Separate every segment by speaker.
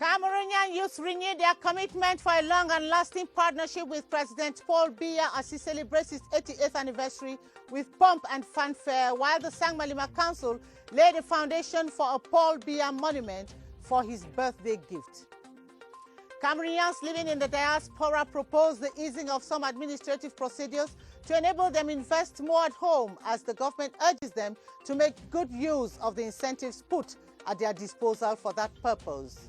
Speaker 1: Cameroonian youths renewed their commitment for a long and lasting partnership with President Paul Biya as he celebrates his 88th anniversary with pomp and fanfare, while the Sangmalima Council laid a foundation for a Paul Biya monument for his birthday gift. Cameroonians living in the diaspora proposed the easing of some administrative procedures to enable them invest more at home, as the government urges them to make good use of the incentives put at their disposal for that purpose.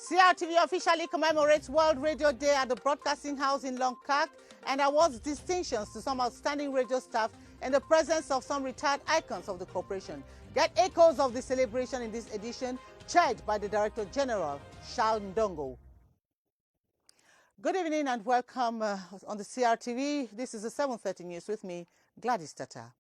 Speaker 1: CRTV officially commemorates World Radio Day at the Broadcasting House in Longkak and awards distinctions to some outstanding radio staff in the presence of some retired icons of the corporation. Get echoes of the celebration in this edition, chaired by the Director General, Charles Ndongo. Good evening and welcome on the CRTV. This is the 7:30 News with me, Gladys Tata.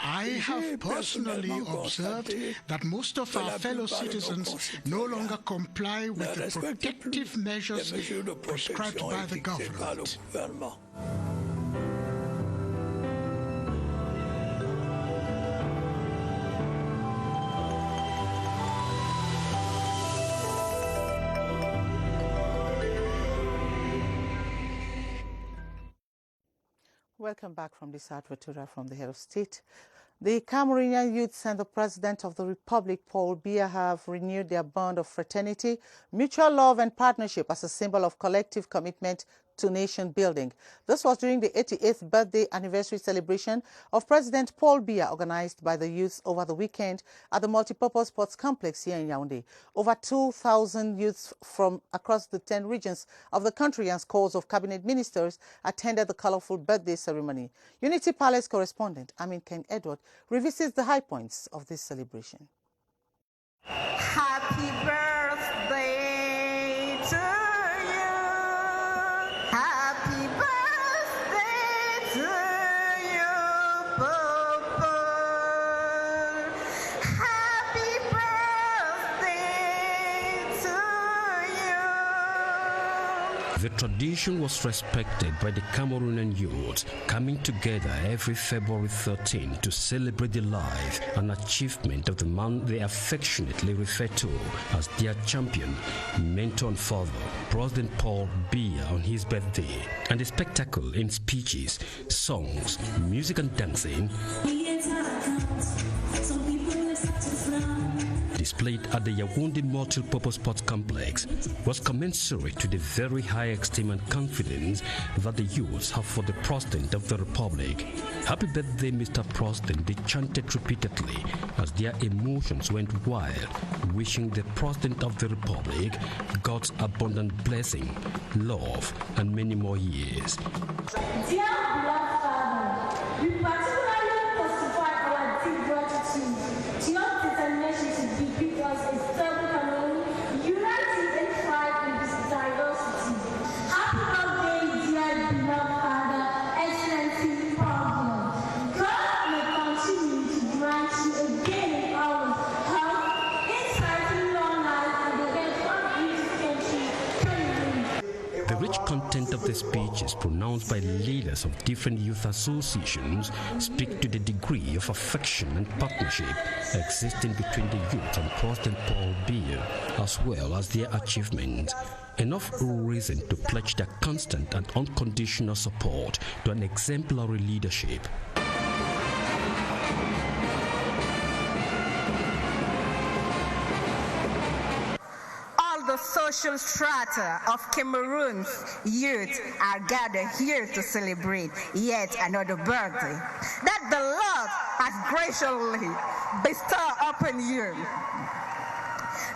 Speaker 2: I have personally observed that most of our fellow citizens no longer comply with the protective measures prescribed by the government.
Speaker 1: Welcome back from this advertorial from the head of state. The Cameroonian youths and the President of the Republic, Paul Biya, have renewed their bond of fraternity, mutual love and partnership as a symbol of collective commitment to nation building. This was during the 88th birthday anniversary celebration of President Paul Biya, organized by the youths over the weekend at the Multipurpose Sports Complex here in Yaoundé. Over 2,000 youths from across the 10 regions of the country and scores of cabinet ministers attended the colorful birthday ceremony. Unity Palace correspondent Amin Ken Edward revisits the high points of this celebration.
Speaker 3: Happy birthday to you. Happy birthday to you, Papa. Happy birthday to you.
Speaker 4: The tradition was respected by the Cameroonian youth, coming together every February 13 to celebrate the life and achievement of the man they affectionately refer to as their champion, mentor and father, President Paul Biya, on his birthday. And the spectacle in speeches, songs, music and dancing displayed at the Yaoundé Multipurpose Sports Complex was commensurate to the very high esteem and confidence that the youths have for the President of the Republic. Happy birthday, Mr. President, they chanted repeatedly as their emotions went wild, wishing the President of the Republic God's abundant blessing, love, and many more years.
Speaker 5: Dear beloved Father, we particularly testify our deep gratitude to your determination to bequeath us a stable Cameroon, united and thrive in this diversity. Happy birthday, dear beloved Father, Excellency President. God may continue to grant you again and always health, insight, long life, and the best of this country, Cameroon.
Speaker 4: The rich content of the speeches pronounced by leaders of different youth associations speak to the degree of affection and partnership existing between the youth and President Paul Biya, as well as their achievements. Enough reason to pledge their constant and unconditional support to an exemplary leadership.
Speaker 3: The social strata of Cameroon's youth are gathered here to celebrate yet another birthday that the Lord has graciously bestowed upon you.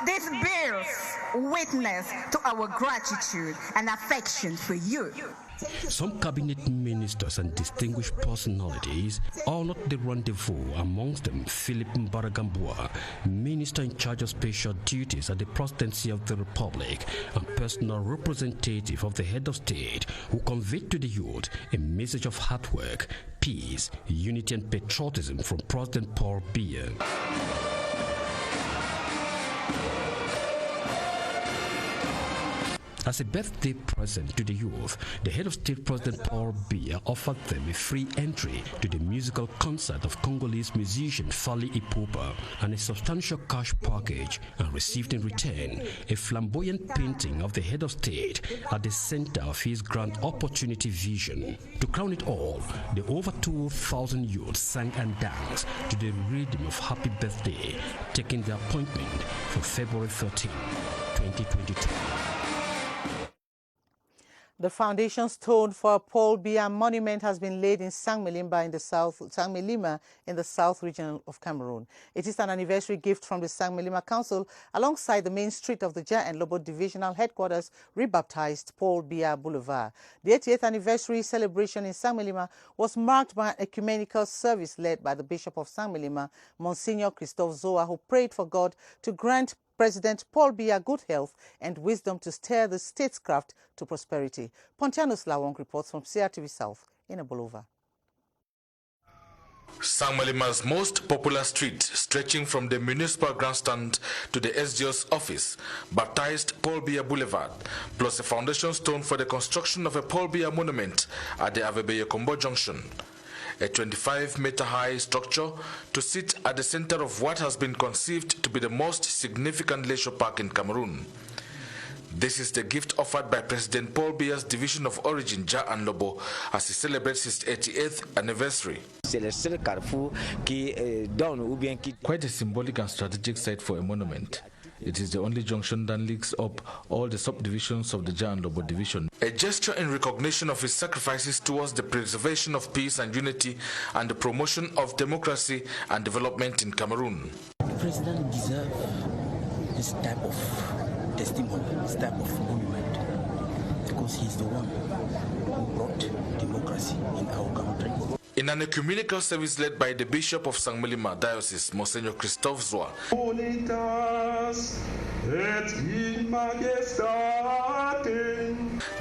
Speaker 3: This bears witness to our gratitude and affection for you.
Speaker 4: Some cabinet ministers and distinguished personalities honored the rendezvous, amongst them Philip Mbaragambua, minister in charge of special duties at the presidency of the Republic and personal representative of the head of state, who conveyed to the youth a message of hard work, peace, unity and patriotism from President Paul Biya. As a birthday present to the youth, the head of state, President Paul Biya, offered them a free entry to the musical concert of Congolese musician Fally Ipupa and a substantial cash package, and received in return a flamboyant painting of the head of state at the center of his grand opportunity vision. To crown it all, the over 2,000 youths sang and danced to the rhythm of Happy Birthday, taking their appointment for February 13, 2022.
Speaker 1: The foundation stone for a Paul Biya monument has been laid in Sangmelima in the south region of Cameroon. It is an anniversary gift from the Sangmelima Council alongside the main street of the Ja and Lobo Divisional Headquarters, rebaptized Paul Biya Boulevard. The 80th anniversary celebration in Sangmelima was marked by an ecumenical service led by the Bishop of Sangmelima, Monsignor Christophe Zoa, who prayed for God to grant President Paul Biya good health and wisdom to steer the statecraft to prosperity. Pontianos Lawong reports from Crtv South in Bolova.
Speaker 6: Sangmelima's most popular street, stretching from the municipal grandstand to the SDO's office, baptized Paul Biya Boulevard, plus a foundation stone for the construction of a Paul Biya monument at the Avebeye-Kombo Junction. A 25-meter-high structure to sit at the center of what has been conceived to be the most significant leisure park in Cameroon. This is the gift offered by President Paul Biya's division of origin, Ja and Lobo, as he celebrates his 88th anniversary.
Speaker 7: Quite a symbolic and strategic site for a monument. It is the only junction that links up all the subdivisions of the Ja and Lobo division.
Speaker 6: A gesture in recognition of his sacrifices towards the preservation of peace and unity and the promotion of democracy and development in Cameroon.
Speaker 8: The president deserves this type of testimony, this type of monument, because he's the one who brought democracy in our country.
Speaker 6: In an ecumenical service led by the Bishop of Sangmelima Diocese, Monsignor Christophe Zoa,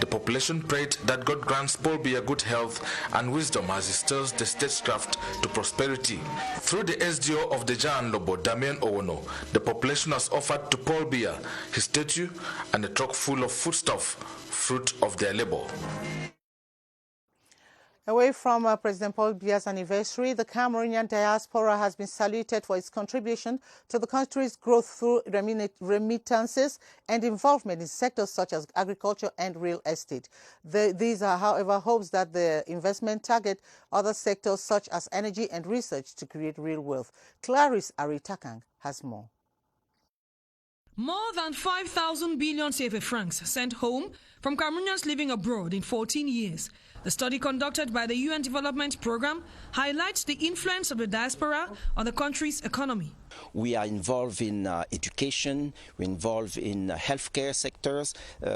Speaker 6: the population prayed that God grants Paul Biya good health and wisdom as he stirs the statecraft to prosperity. Through the SDO of the Ja and Lobo, Damien Owono, the population has offered to Paul Biya his statue and a truck full of foodstuff, fruit of their labor.
Speaker 1: Away from President Paul Biya's anniversary, the Cameroonian diaspora has been saluted for its contribution to the country's growth through remittances and involvement in sectors such as agriculture and real estate. These are, however, hopes that the investment target other sectors such as energy and research to create real wealth. Clarice Aritakang has more.
Speaker 9: More than 5,000 billion CFA francs sent home from Cameroonians living abroad in 14 years. The study conducted by the UN Development Programme highlights the influence of the diaspora on the country's economy.
Speaker 8: We are involved in education, we're involved in healthcare sectors,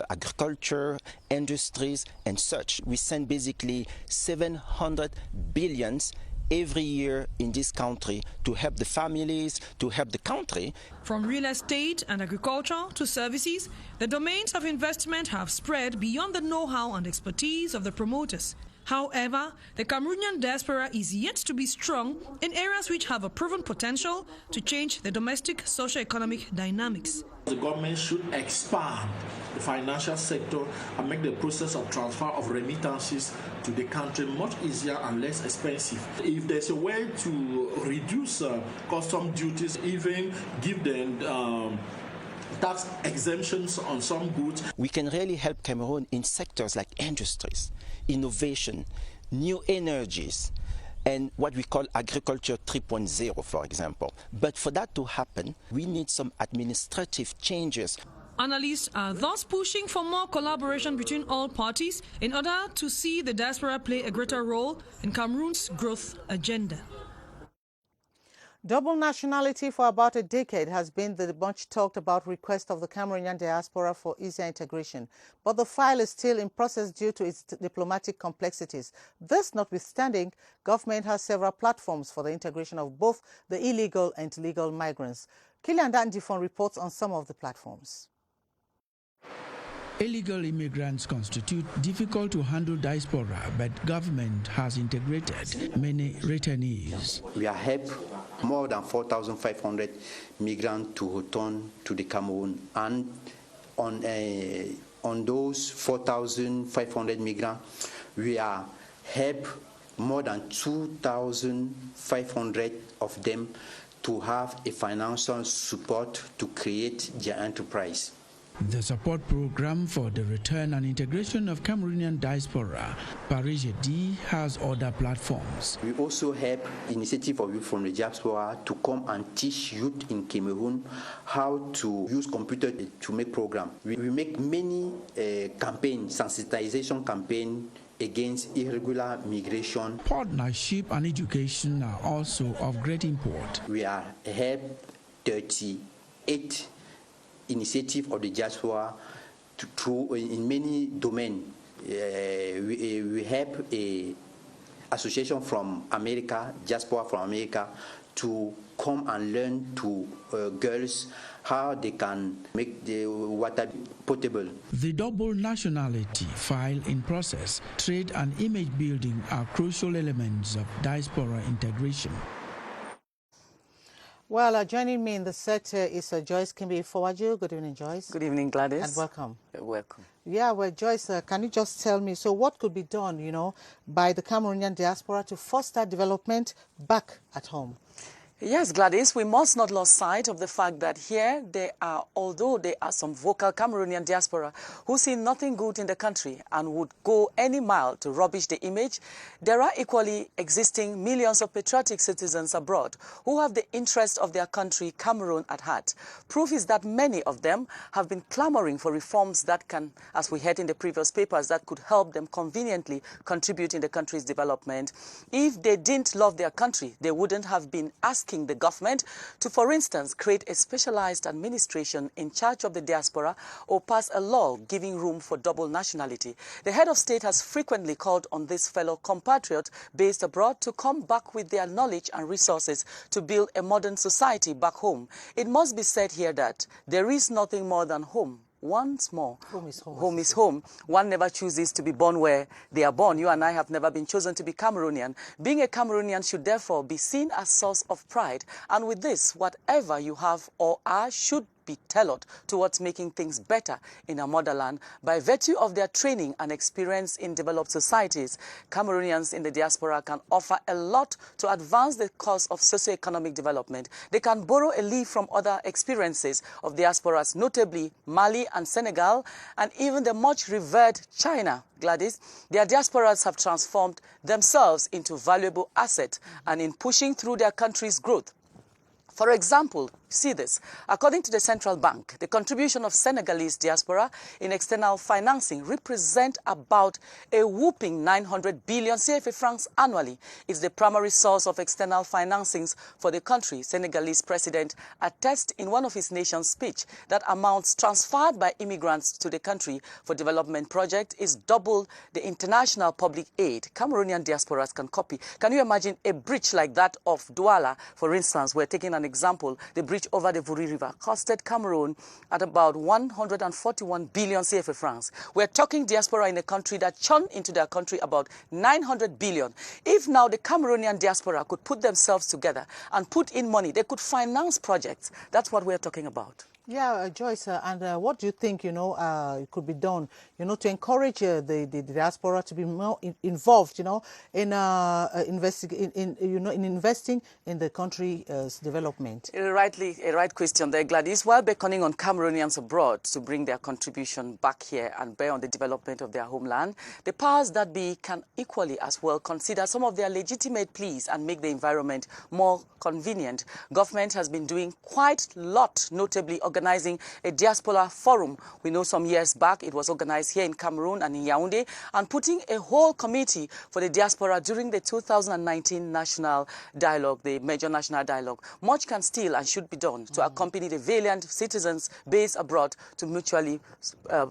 Speaker 8: agriculture, industries, and such. We send basically 700 billions every year in this country to help the families, to help the country.
Speaker 9: From real estate and agriculture to services, the domains of investment have spread beyond the know-how and expertise of the promoters. However, the Cameroonian diaspora is yet to be strong in areas which have a proven potential to change the domestic socio-economic dynamics.
Speaker 10: The government should expand the financial sector and make the process of transfer of remittances to the country much easier and less expensive. If there's a way to reduce custom duties, even give them tax exemptions on some goods.
Speaker 8: We can really help Cameroon in sectors like industries, innovation, new energies, and what we call agriculture 3.0, for example. But for that to happen, we need some administrative changes.
Speaker 9: Analysts are thus pushing for more collaboration between all parties in order to see the diaspora play a greater role in Cameroon's growth agenda.
Speaker 1: Double nationality for about a decade has been the much talked about request of the Cameroonian diaspora for easier integration, but the file is still in process due to its diplomatic complexities. This notwithstanding, government has several platforms for the integration of both the illegal and legal migrants. BrigadeAntiSardinard reports on some of the platforms.
Speaker 11: Illegal immigrants constitute difficult to handle diaspora, but government has integrated many returnees.
Speaker 12: We have helped more than 4,500 migrants to return to the Cameroon, and on on those 4,500 migrants, we are help more than 2,500 of them to have a financial support to create their enterprise.
Speaker 11: The support program for the return and integration of Cameroonian diaspora, BrigadeAntiSardinard, has other platforms.
Speaker 12: We also have initiative of youth from the diaspora to come and teach youth in Cameroon how to use computer to make programs. We make many campaigns, sensitization campaign against irregular migration.
Speaker 11: Partnership and education are also of great import.
Speaker 12: We are help 38 initiative of the diaspora through in many domains. We help a association from America, diaspora from America, to come and learn to girls how they can make the water potable.
Speaker 11: The double nationality, file in process, trade and image building are crucial elements of diaspora integration.
Speaker 1: Well, joining me in the set is Joyce Kimbe Fowaju. Good evening, Joyce.
Speaker 13: Good evening, Gladys.
Speaker 1: And welcome.
Speaker 13: You're welcome.
Speaker 1: Yeah, well, Joyce, can you just tell me, so what could be done, by the Cameroonian diaspora to foster development back at home?
Speaker 13: Yes, Gladys, we must not lose sight of the fact that here although there are some vocal Cameroonian diaspora who see nothing good in the country and would go any mile to rubbish the image, there are equally existing millions of patriotic citizens abroad who have the interest of their country, Cameroon, at heart. Proof is that many of them have been clamoring for reforms that can, as we heard in the previous papers, that could help them conveniently contribute in the country's development. If they didn't love their country, they wouldn't have been asking the government to, for instance, create a specialized administration in charge of the diaspora or pass a law giving room for double nationality. The head of state has frequently called on this fellow compatriot based abroad to come back with their knowledge and resources to build a modern society back home. It must be said here that there is nothing more than home. Once more, home is home. Home is home. One never chooses to be born where they are born. You and I have never been chosen to be Cameroonian. Being a Cameroonian should therefore be seen as a source of pride. And with this, whatever you have or are should be tailored towards making things better in our motherland. By virtue of their training and experience in developed societies, Cameroonians in the diaspora can offer a lot to advance the cause of socio-economic development. They can borrow a leaf from other experiences of diasporas, notably Mali and Senegal, and even the much revered China. Gladys, their diasporas have transformed themselves into valuable assets and in pushing through their country's growth. For example, see this. According to the Central Bank, the contribution of Senegalese diaspora in external financing represent about a whopping 900 billion CFA francs annually. It's the primary source of external financings for the country. Senegalese president attests in one of his nation's speech that amounts transferred by immigrants to the country for development project is double the international public aid Cameroonian diasporas can copy. Can you imagine a bridge like that of Douala, for instance? We're taking an example. The bridge over the Vuri River costed Cameroon at about 141 billion CFA francs. We're talking diaspora in a country that churned into their country about 900 billion. If now the Cameroonian diaspora could put themselves together and put in money, they could finance projects. That's what we're talking about.
Speaker 1: Yeah, Joyce, and what do you think, it could be done, to encourage the diaspora to be more involved, in investing in the country's development?
Speaker 13: A right question there, Gladys. While beckoning on Cameroonians abroad to bring their contribution back here and bear on the development of their homeland, the powers that be can equally as well consider some of their legitimate pleas and make the environment more convenient. Government has been doing quite a lot, notably organizing a diaspora forum. We know some years back it was organized here in Cameroon and in Yaoundé, and putting a whole committee for the diaspora during the 2019 national dialogue, the major national dialogue. Much can still and should be done to accompany the valiant citizens based abroad to mutually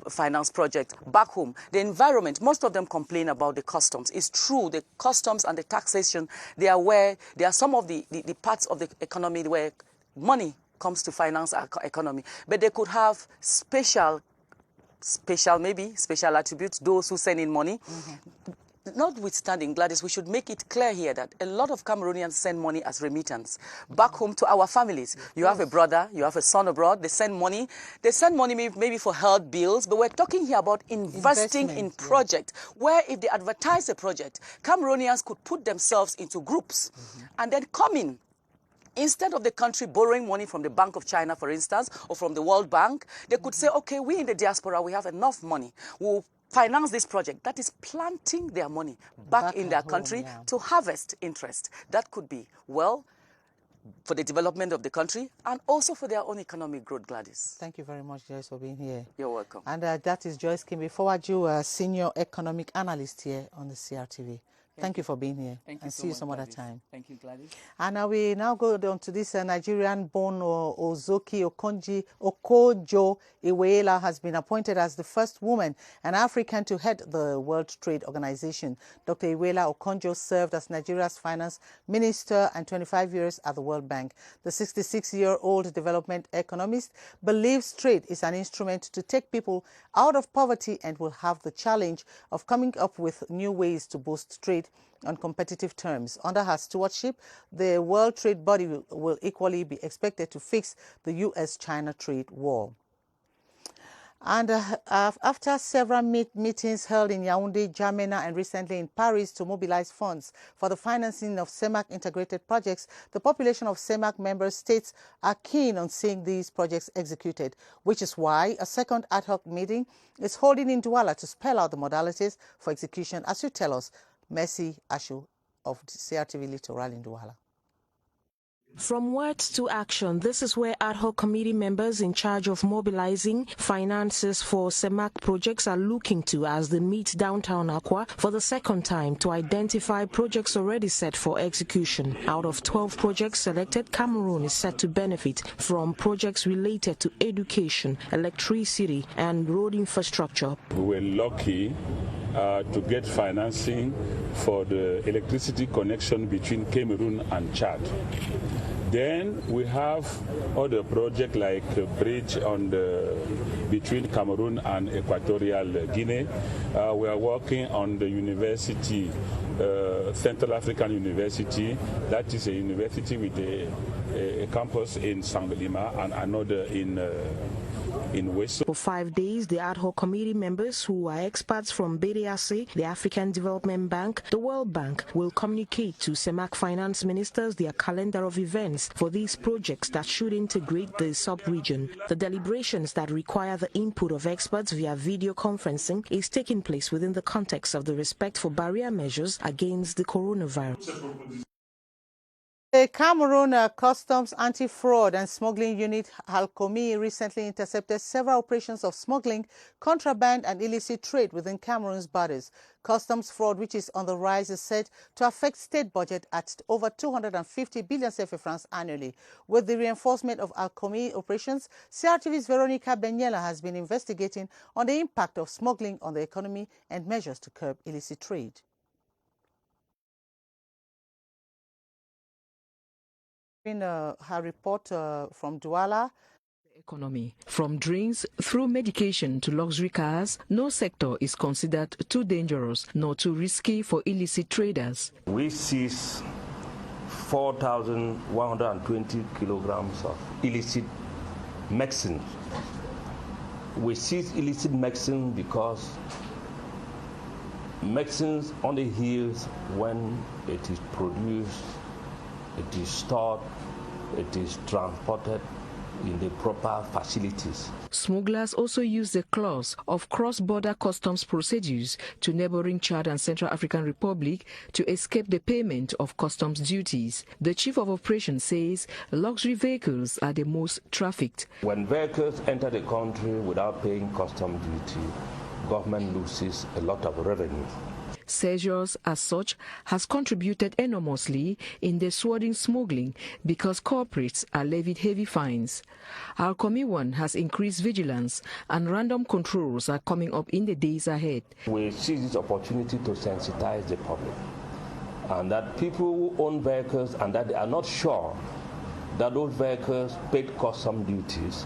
Speaker 13: finance projects back home. The environment, most of them complain about the customs. It's true, the customs and the taxation, they are some of the parts of the economy where money comes to finance our economy. But they could have special attributes, those who send in money. notwithstanding, Gladys, we should make it clear here that a lot of Cameroonians send money as remittance back home to our families. You have a brother, you have a son abroad, they send money. They send money maybe for health bills, but we're talking here about investing in projects where if they advertise a project, Cameroonians could put themselves into groups and then come in. Instead of the country borrowing money from the Bank of China, for instance, or from the World Bank, they could say, okay, we in the diaspora, we have enough money. We'll finance this project. That is planting their money back in their country to harvest interest. That could be, well, for the development of the country and also for their own economic growth, Gladys.
Speaker 1: Thank you very much, Joyce, for being here.
Speaker 13: You're welcome.
Speaker 1: And that is Joyce Kimbe, forward you a senior economic analyst here on the CRTV. Thank you for being here.
Speaker 13: Thank you
Speaker 1: and
Speaker 13: so
Speaker 1: see you
Speaker 13: much,
Speaker 1: some
Speaker 13: Gladys.
Speaker 1: other time.
Speaker 13: Thank you, Gladys.
Speaker 1: And we now go on to this Nigerian-born Ozoki Okojo Iweala has been appointed as the first woman and African to head the World Trade Organization. Dr. Iweala Okonjo served as Nigeria's finance minister and 25 years at the World Bank. The 66-year-old development economist believes trade is an instrument to take people out of poverty and will have the challenge of coming up with new ways to boost trade on competitive terms. Under her stewardship, the World Trade Body will equally be expected to fix the U.S.-China trade war. And after several meetings held in Yaoundé, N'Djamena, and recently in Paris to mobilize funds for the financing of CEMAC integrated projects, the population of CEMAC member states are keen on seeing these projects executed, which is why a second ad hoc meeting is holding in Douala to spell out the modalities for execution, as you tell us, Mercy Ashu of CRTV Littoral in Douala.
Speaker 14: From words to action, this is where ad hoc committee members in charge of mobilizing finances for CEMAC projects are looking to as they meet downtown Accra for the second time to identify projects already set for execution. Out of 12 projects selected, Cameroon is set to benefit from projects related to education, electricity, and road infrastructure.
Speaker 15: We were lucky to get financing for the electricity connection between Cameroon and Chad. Then we have other projects like a bridge on between Cameroon and Equatorial Guinea. We are working on the university, Central African University. That is a university with a campus in Sangalima and another in West.
Speaker 14: For 5 days, the ad hoc committee members, who are experts from BrigadeAntiSardinard, the African Development Bank, the World Bank, will communicate to CEMAC finance ministers their calendar of events for these projects that should integrate the sub-region. The deliberations that require the input of experts via video conferencing is taking place within the context of the respect for barrier measures against the coronavirus.
Speaker 1: The Cameroon Customs Anti-Fraud and Smuggling Unit, Alcomi, recently intercepted several operations of smuggling, contraband and illicit trade within Cameroon's borders. Customs fraud, which is on the rise, is said to affect state budget at over 250 billion CFA francs annually. With the reinforcement of Alcomi operations, CRTV's Veronica Benyela has been investigating on the impact of smuggling on the economy and measures to curb illicit trade. In her report from Douala.
Speaker 16: Economy. From drinks through medication to luxury cars, no sector is considered too dangerous nor too risky for illicit traders.
Speaker 17: We seize 4,120 kilograms of illicit medicine. We seize illicit medicine because medicines only heals when it is produced, it is stored, it is transported in the proper facilities.
Speaker 16: Smugglers also use the clause of cross-border customs procedures to neighboring Chad and Central African Republic to escape the payment of customs duties. The chief of operations says luxury vehicles are the most trafficked.
Speaker 17: When vehicles enter the country without paying customs duty, government loses a lot of revenue.
Speaker 16: Seizures, as such, has contributed enormously in dissuading smuggling because corporates are levied heavy fines. Our Cameroon has increased vigilance and random controls are coming up in the days ahead.
Speaker 17: We seize this opportunity to sensitize the public, and that people who own vehicles and that they are not sure that those vehicles paid custom duties,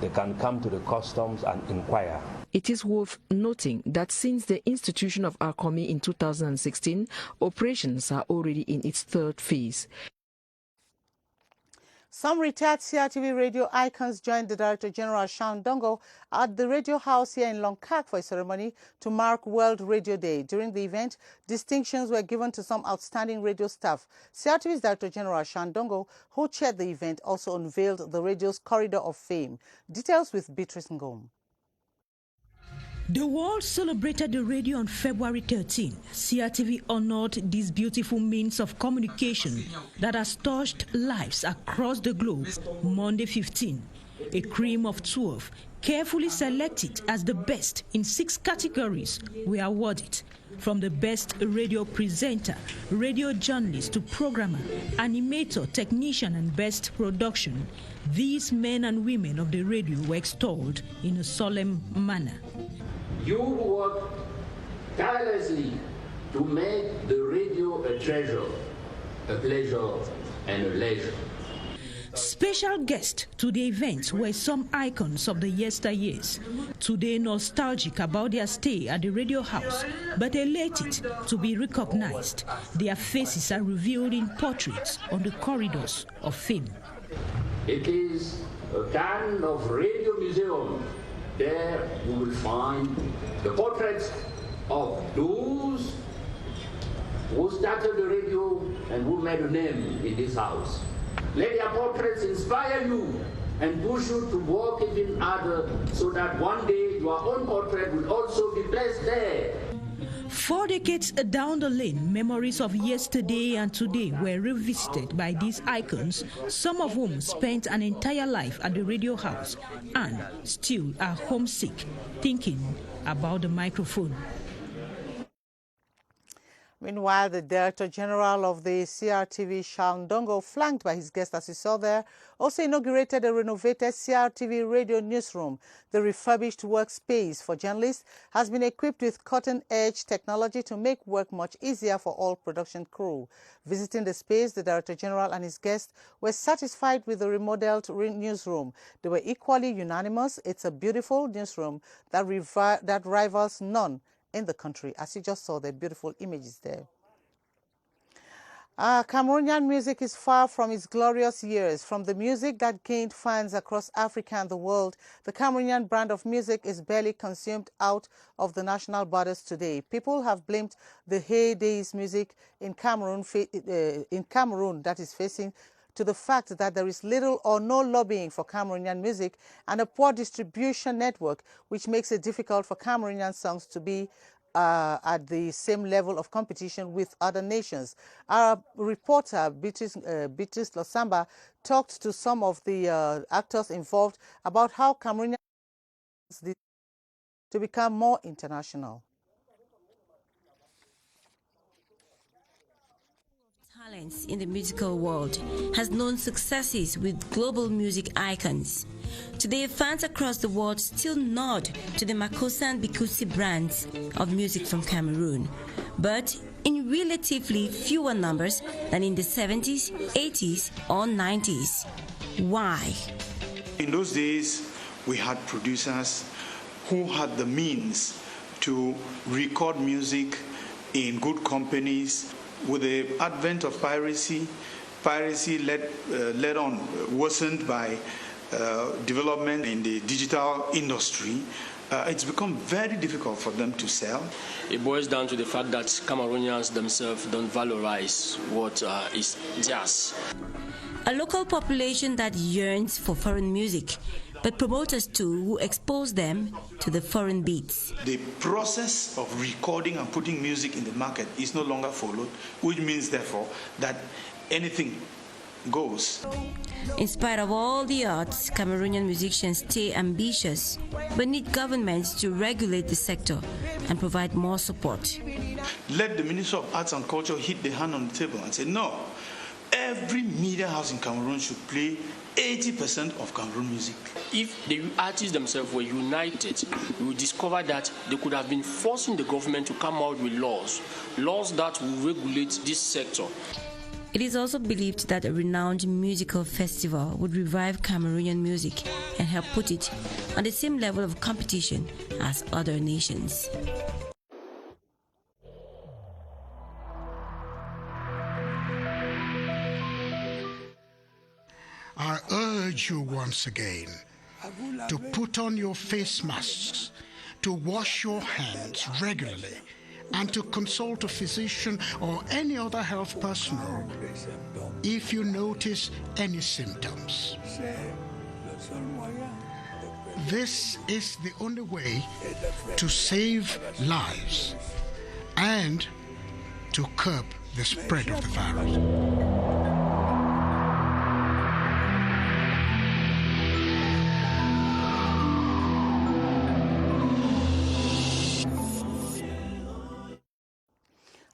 Speaker 17: they can come to the customs and inquire.
Speaker 16: It is worth noting that since the institution of ARCOMI in 2016, operations are already in its third phase.
Speaker 1: Some retired CRTV radio icons joined the Director General Sean Dongo at the radio house here in Longkak for a ceremony to mark World Radio Day. During the event, distinctions were given to some outstanding radio staff. CRTV's Director General Sean Dongo, who chaired the event, also unveiled the radio's Corridor of Fame. Details with Beatrice Ngom.
Speaker 18: The world celebrated the radio on February 13. CRTV honored this beautiful means of communication that has touched lives across the globe. Monday 15, a cream of 12, carefully selected as the best in 6 categories, were awarded. From the best radio presenter, radio journalist to programmer, animator, technician, and best production, these men and women of the radio were extolled in a solemn manner.
Speaker 19: You work tirelessly to make the radio a treasure, a pleasure, and a leisure.
Speaker 18: Special guests to the event were some icons of the yesteryears, today nostalgic about their stay at the radio house, but elated to be recognized. Their faces are revealed in portraits on the corridors of fame.
Speaker 19: It is a kind of radio museum. There you will find the portraits of those who started the radio and who made a name in this house. Let their portraits inspire you and push you to work even harder so that one day your own portrait will also be placed there.
Speaker 18: 4 decades down the lane, memories of yesterday and today were revisited by these icons, some of whom spent an entire life at the radio house and still are homesick, thinking about the microphone.
Speaker 1: Meanwhile, the Director General of the CRTV, Sean Dongo, flanked by his guests as you saw there, also inaugurated a renovated CRTV radio newsroom. The refurbished workspace for journalists has been equipped with cutting-edge technology to make work much easier for all production crew. Visiting the space, the Director General and his guests were satisfied with the remodeled newsroom. They were equally unanimous. It's a beautiful newsroom that rivals none in the country, as you just saw the beautiful images there. Cameroonian music is far from its glorious years. From the music that gained fans across Africa and the world, the Cameroonian brand of music is barely consumed out of the national borders today. People have blamed the heydays music in Cameroon that is facing to the fact that there is little or no lobbying for Cameroonian music and a poor distribution network, which makes it difficult for Cameroonian songs to be at the same level of competition with other nations. Our reporter, Beatrice Losamba, talked to some of the actors involved about how Cameroonian to become more international.
Speaker 20: Talents in the musical world has known successes with global music icons. Today, fans across the world still nod to the Makossa and Bikusi brands of music from Cameroon, but in relatively fewer numbers than in the 70s, 80s, or 90s. Why?
Speaker 21: In those days, we had producers who had the means to record music in good companies. With the advent of piracy led on worsened by development in the digital industry, it's become very difficult for them to sell.
Speaker 22: It boils down to the fact that Cameroonians themselves don't valorize what is jazz.
Speaker 20: A local population that yearns for foreign music, but promoters too who expose them to the foreign beats.
Speaker 21: The process of recording and putting music in the market is no longer followed, which means therefore that anything goes.
Speaker 20: In spite of all the odds, Cameroonian musicians stay ambitious, but need governments to regulate the sector and provide more support.
Speaker 21: Let the Minister of Arts and Culture hit the hand on the table and say, no, every media house in Cameroon should play 80% of Cameroon music.
Speaker 22: If the artists themselves were united, we would discover that they could have been forcing the government to come out with laws that will regulate this sector.
Speaker 20: It is also believed that a renowned musical festival would revive Cameroonian music and help put it on the same level of competition as other nations.
Speaker 2: I urge you once again to put on your face masks, to wash your hands regularly, and to consult a physician or any other health personnel if you notice any symptoms. This is the only way to save lives and to curb the spread of the virus.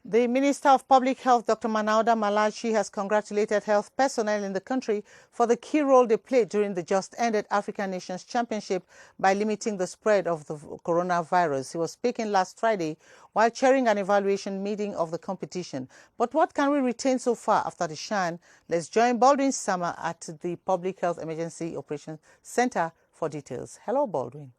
Speaker 1: The Minister of Public Health, Dr. Manauda Malachi, has congratulated health personnel in the country for the key role they played during the just-ended African Nations Championship by limiting the spread of the coronavirus. He was speaking last Friday while chairing an evaluation meeting of the competition. But what can we retain so far after the Shan? Let's join Baldwin Sama at the Public Health Emergency Operations Center for details. Hello, Baldwin.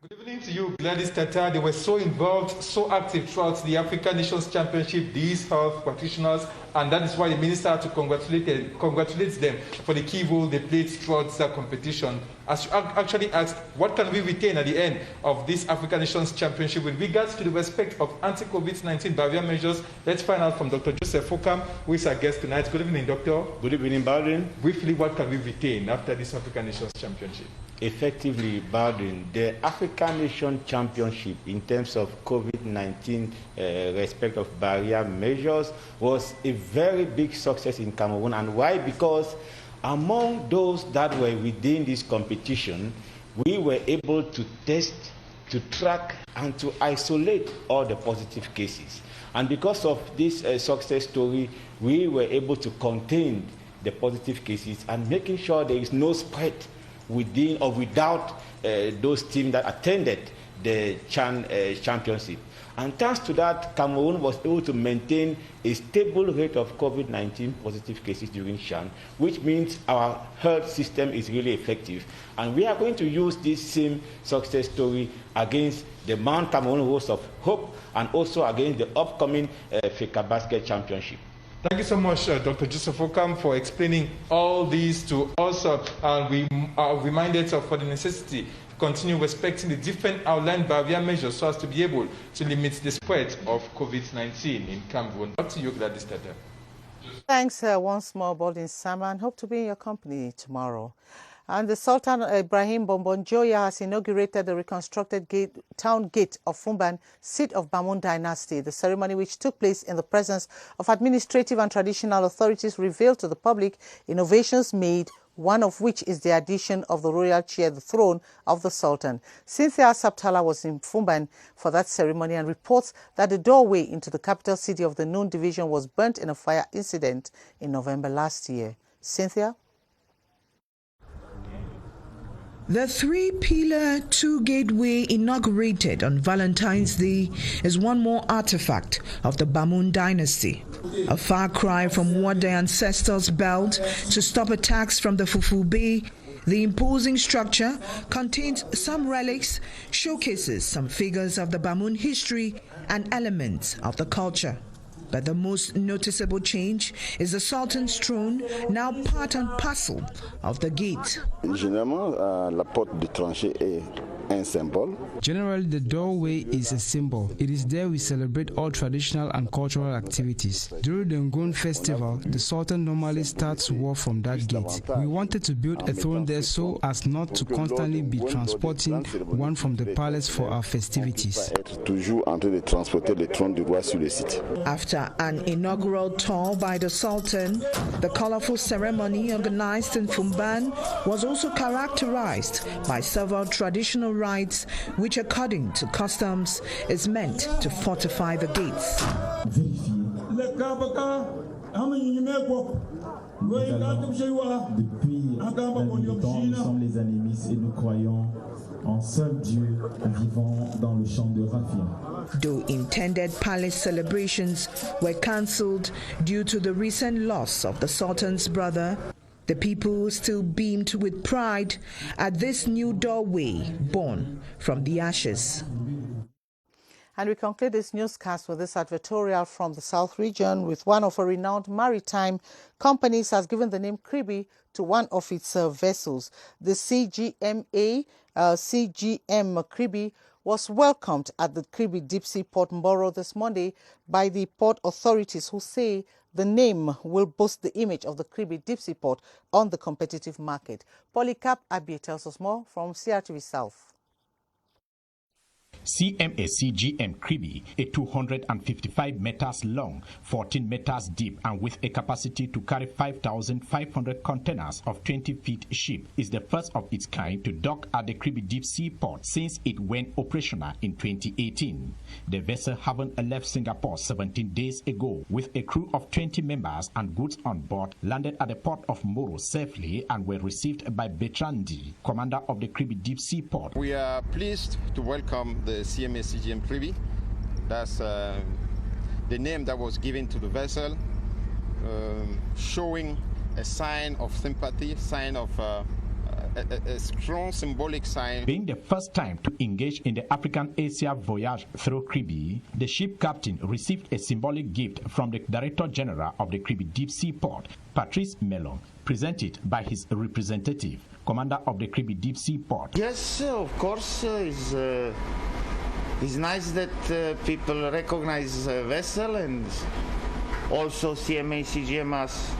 Speaker 5: Good evening to you, Gladys Tata. They were so involved, so active throughout the African Nations Championship, these health practitioners, and that is why the minister had to congratulate them for the key role they played throughout the competition. As you actually asked, what can we retain at the end of this African Nations Championship with regards to the respect of anti-COVID-19 barrier measures? Let's find out from Dr. Joseph Okam, who is our guest tonight. Good evening, Doctor.
Speaker 23: Good evening, Baldwin.
Speaker 5: Briefly, what can we retain after this African Nations Championship?
Speaker 23: Effectively, Baldwin, the African Nation Championship in terms of COVID-19 respect of barrier measures was a very big success in Cameroon. And why? Because among those that were within this competition, we were able to test, to track, and to isolate all the positive cases. And because of this success story, we were able to contain the positive cases and making sure there is no spread within or without those teams that attended the championship. And thanks to that, Cameroon was able to maintain a stable rate of COVID-19 positive cases during Shan, which means our health system is really effective. And we are going to use this same success story against the Mount Cameroon Rose of Hope and also against the upcoming Fcfa Basket Championship.
Speaker 5: Thank you so much, Dr. Joseph Okam, for explaining all these to us. We are reminded of the necessity to continue respecting the different outlined barrier measures so as to be able to limit the spread of COVID-19 in Cameroon. Back to you, Gladys Tata.
Speaker 1: Thanks once more, Baldwin Sama, and hope to be in your company tomorrow. And the Sultan Ibrahim Bombonjoya has inaugurated the reconstructed town gate of Fumban, seat of Bamun dynasty. The ceremony, which took place in the presence of administrative and traditional authorities, revealed to the public innovations made, one of which is the addition of the royal chair, the throne of the Sultan. Cynthia Sabtala was in Fumban for that ceremony and reports that the doorway into the capital city of the Noon division was burnt in a fire incident in November last year. Cynthia?
Speaker 18: The three-pillar, two-gateway inaugurated on Valentine's Day is one more artifact of the Bamun dynasty. A far cry from what their ancestors built to stop attacks from the Fufube, the imposing structure contains some relics, showcases some figures of the Bamun history and elements of the culture. But the most noticeable change is the Sultan's throne, now part and parcel of the gate.
Speaker 24: La porte de tranchée est un symbole.
Speaker 25: Generally, the doorway is a symbol. It is there we celebrate all traditional and cultural activities. During the Ngun festival, the Sultan normally starts war from that gate. We wanted to build a throne there so as not to constantly be transporting one from the palace for our festivities.
Speaker 18: After an inaugural tour by the Sultan, the colorful ceremony organized in Fumban was also characterized by several traditional rites, which according to customs is meant to fortify the gates.
Speaker 25: Depuis longtemps, nous sommes les animistes et nous croyons
Speaker 3: en seul Dieu vivant dans le champ de Raphia.
Speaker 14: Though intended palace celebrations were cancelled due to the recent loss of the Sultan's brother, the people still beamed with pride at this new doorway born from the ashes.
Speaker 1: And we conclude this newscast with this advertorial from the South region, with one of a renowned maritime companies has given the name Crtv to one of its vessels. The CGM Crtv was welcomed at the Crtv Deep Sea Port Mboro this Monday by the port authorities, who say the name will boost the image of the Crtv Deep Sea Port on the competitive market. Polycarp Abie tells us more from CRTV South.
Speaker 4: CGM Crtv, a 255 meters long, 14 meters deep, and with a capacity to carry 5,500 containers of 20 feet ship, is the first of its kind to dock at the Crtv Deep Sea Port since it went operational in 2018. The vessel, having left Singapore 17 days ago with a crew of 20 members and goods on board, landed at the port of Mboro safely and were received by Bertrandi, commander of the Crtv Deep Sea Port.
Speaker 6: We are pleased to welcome the CGM Crtv. That's the name that was given to the vessel, showing a sign of sympathy, sign of a strong symbolic sign.
Speaker 4: Being the first time to engage in the African-Asia voyage through Crtv, the ship captain received a symbolic gift from the Director General of the Crtv Deep Sea Port, Patrice Melon, presented by his representative, commander of the Crtv Deep Sea Port.
Speaker 7: Yes, of course, it's nice that people recognize a vessel, and also CGM as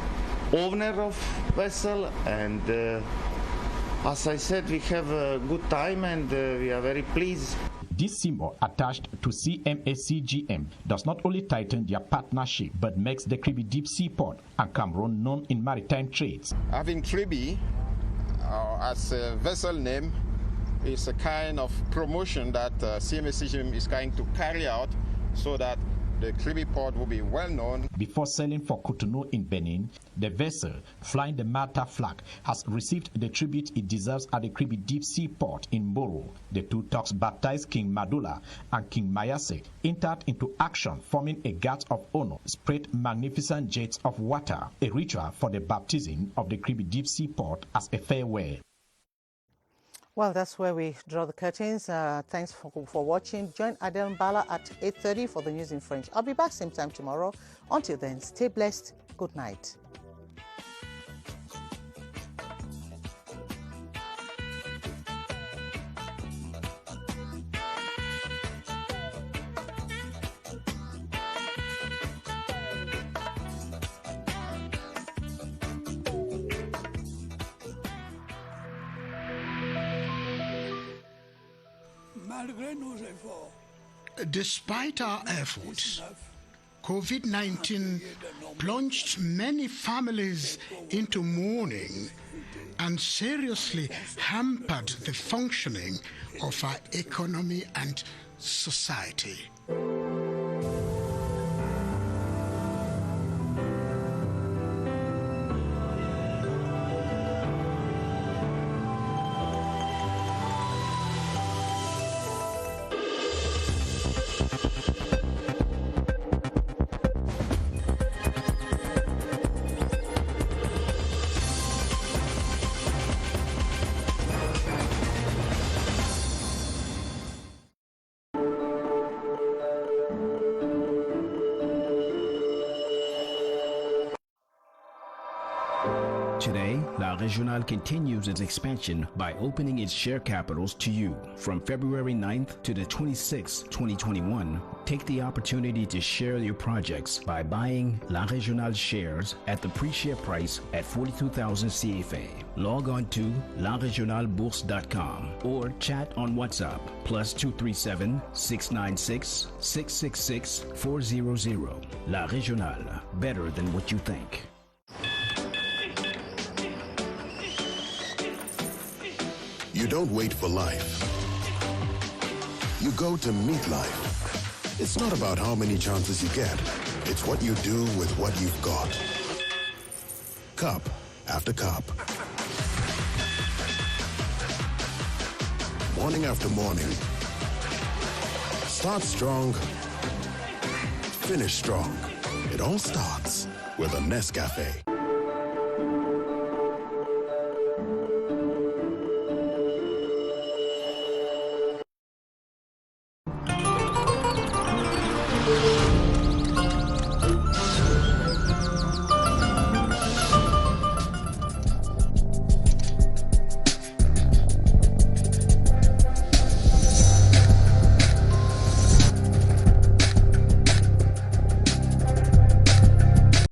Speaker 7: owner of vessel, and as I said, we have a good time and we are very pleased.
Speaker 4: This symbol attached to CGM does not only tighten their partnership, but makes the Crtv Deep Sea Port and Cameroon known in maritime trades.
Speaker 6: Having Crtv as a vessel name is a kind of promotion that CGM is going to carry out, so that the Crtv port will be well known.
Speaker 4: Before sailing for Cotonou in Benin, the vessel, flying the Malta flag, has received the tribute it deserves at the Crtv Deep Sea Port in Mboro. The two tugs baptized King Madula and King Mayase entered into action, forming a guard of honor, sprayed magnificent jets of water, a ritual for the baptism of the Crtv Deep Sea Port as a farewell.
Speaker 1: Well, that's where we draw the curtains. Thanks for watching. Join Adel Mbala at 8:30 for the news in French. I'll be back same time tomorrow. Until then, stay blessed. Good night.
Speaker 2: Despite our efforts, COVID-19 plunged many families into mourning and seriously hampered the functioning of our economy and society.
Speaker 11: Today, La Regionale continues its expansion by opening its share capitals to you. From February 9th to the 26th, 2021, take the opportunity to share your projects by buying La Regionale shares at the pre-share price at 42,000 CFA. Log on to laregionalbourse.com or chat on WhatsApp +237 696 666 400. La Regionale, better than what you think.
Speaker 10: You don't wait for life. You go to meet life. It's not about how many chances you get. It's what you do with what you've got. Cup after cup. morning after morning. Start strong, finish strong. It all starts with a Nescafe.